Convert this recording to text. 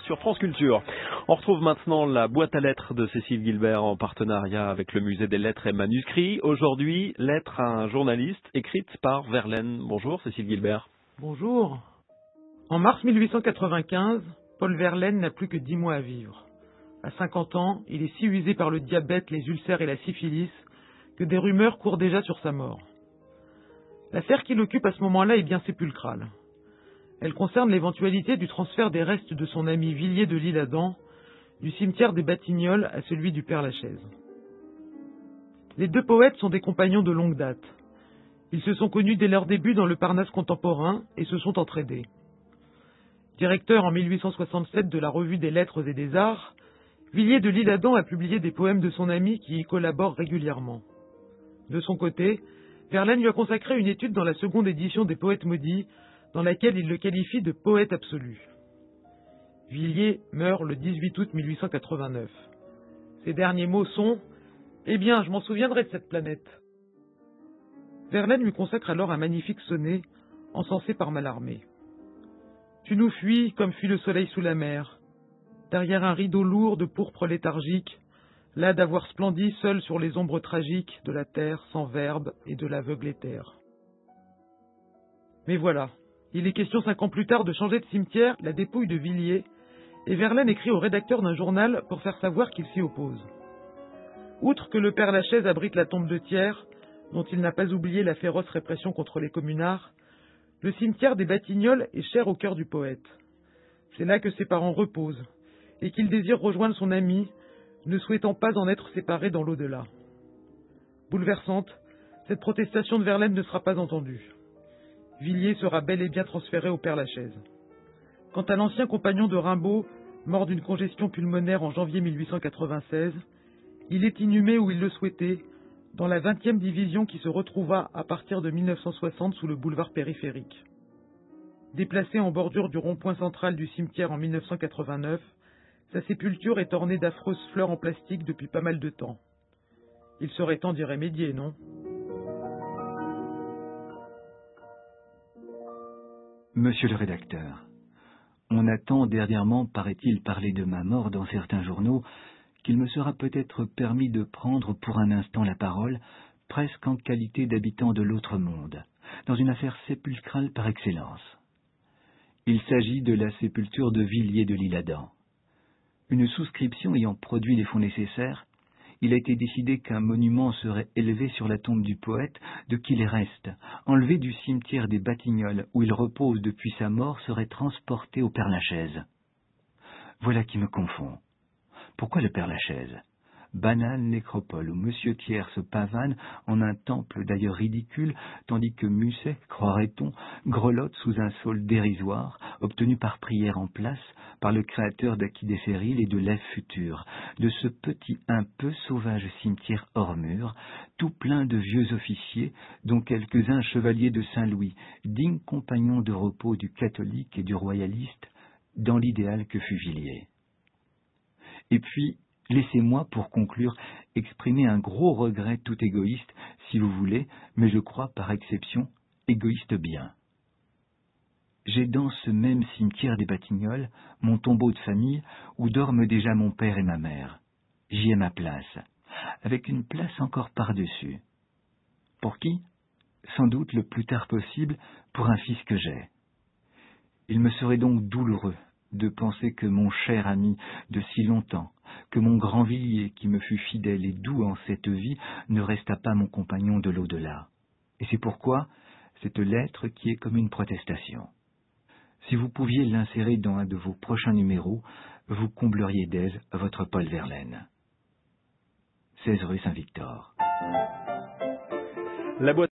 Sur France Culture. On retrouve maintenant la boîte à lettres de Cécile Guilbert en partenariat avec le Musée des Lettres et Manuscrits. Aujourd'hui, lettre à un journaliste écrite par Verlaine. Bonjour Cécile Guilbert. Bonjour. En mars 1895, Paul Verlaine n'a plus que 10 mois à vivre. À 50 ans, il est si usé par le diabète, les ulcères et la syphilis que des rumeurs courent déjà sur sa mort. L'affaire qui l'occupe à ce moment-là est bien sépulcrale. Elle concerne l'éventualité du transfert des restes de son ami Villiers de l'Isle-Adam du cimetière des Batignolles à celui du Père-Lachaise. Les deux poètes sont des compagnons de longue date. Ils se sont connus dès leur début dans le Parnasse contemporain et se sont entraidés. Directeur en 1867 de la Revue des Lettres et des Arts, Villiers de l'Isle-Adam a publié des poèmes de son ami qui y collaborent régulièrement. De son côté, Verlaine lui a consacré une étude dans la seconde édition des Poètes maudits, dans laquelle il le qualifie de poète absolu. Villiers meurt le 18 août 1889. Ses derniers mots sont « Eh bien, je m'en souviendrai de cette planète ». Verlaine lui consacre alors un magnifique sonnet, encensé par Mallarmé. « Tu nous fuis comme fuit le soleil sous la mer, derrière un rideau lourd de pourpre léthargique, là d'avoir splendi seul sur les ombres tragiques de la terre sans verbe et de l'aveugle éther. » Mais voilà. Il est question 5 ans plus tard de changer de cimetière la dépouille de Villiers, et Verlaine écrit au rédacteur d'un journal pour faire savoir qu'il s'y oppose. Outre que le Père-Lachaise abrite la tombe de Thiers, dont il n'a pas oublié la féroce répression contre les communards, le cimetière des Batignolles est cher au cœur du poète. C'est là que ses parents reposent, et qu'il désire rejoindre son ami, ne souhaitant pas en être séparé dans l'au-delà. Bouleversante, cette protestation de Verlaine ne sera pas entendue. Villiers sera bel et bien transféré au Père-Lachaise. Quant à l'ancien compagnon de Rimbaud, mort d'une congestion pulmonaire en janvier 1896, il est inhumé où il le souhaitait, dans la 20e division qui se retrouva à partir de 1960 sous le boulevard périphérique. Déplacé en bordure du rond-point central du cimetière en 1989, sa sépulture est ornée d'affreuses fleurs en plastique depuis pas mal de temps. Il serait temps d'y remédier, non ? Monsieur le rédacteur, on a tant dernièrement, paraît-il, parlé de ma mort dans certains journaux, qu'il me sera peut-être permis de prendre pour un instant la parole, presque en qualité d'habitant de l'autre monde, dans une affaire sépulcrale par excellence. Il s'agit de la sépulture de Villiers de l'Isle-Adam. Une souscription ayant produit les fonds nécessaires, il a été décidé qu'un monument serait élevé sur la tombe du poète, de qui les restes, enlevés du cimetière des Batignolles, où il repose depuis sa mort, seraient transportés au Père-Lachaise. Voilà qui me confond. Pourquoi le Père-Lachaise ? Banale nécropole où Monsieur Thiers se pavane en un temple d'ailleurs ridicule, tandis que Musset, croirait-on, grelotte sous un saule dérisoire, obtenu par prière en place, par le créateur d'Aquidéphéril et de l'Ève future, de ce petit un peu sauvage cimetière hors mur, tout plein de vieux officiers, dont quelques-uns chevaliers de Saint-Louis, dignes compagnons de repos du catholique et du royaliste, dans l'idéal que fut Villiers. Et puis, laissez-moi, pour conclure, exprimer un gros regret tout égoïste, si vous voulez, mais je crois, par exception, égoïste bien. J'ai dans ce même cimetière des Batignolles mon tombeau de famille où dorment déjà mon père et ma mère. J'y ai ma place, avec une place encore par-dessus. Pour qui ? Sans doute le plus tard possible pour un fils que j'ai. Il me serait donc douloureux de penser que mon cher ami de si longtemps, que mon grand Villiers qui me fut fidèle et doux en cette vie, ne resta pas mon compagnon de l'au-delà. Et c'est pourquoi cette lettre qui est comme une protestation. Si vous pouviez l'insérer dans un de vos prochains numéros, vous combleriez d'aise votre Paul Verlaine. 16 rue Saint-Victor. La boîte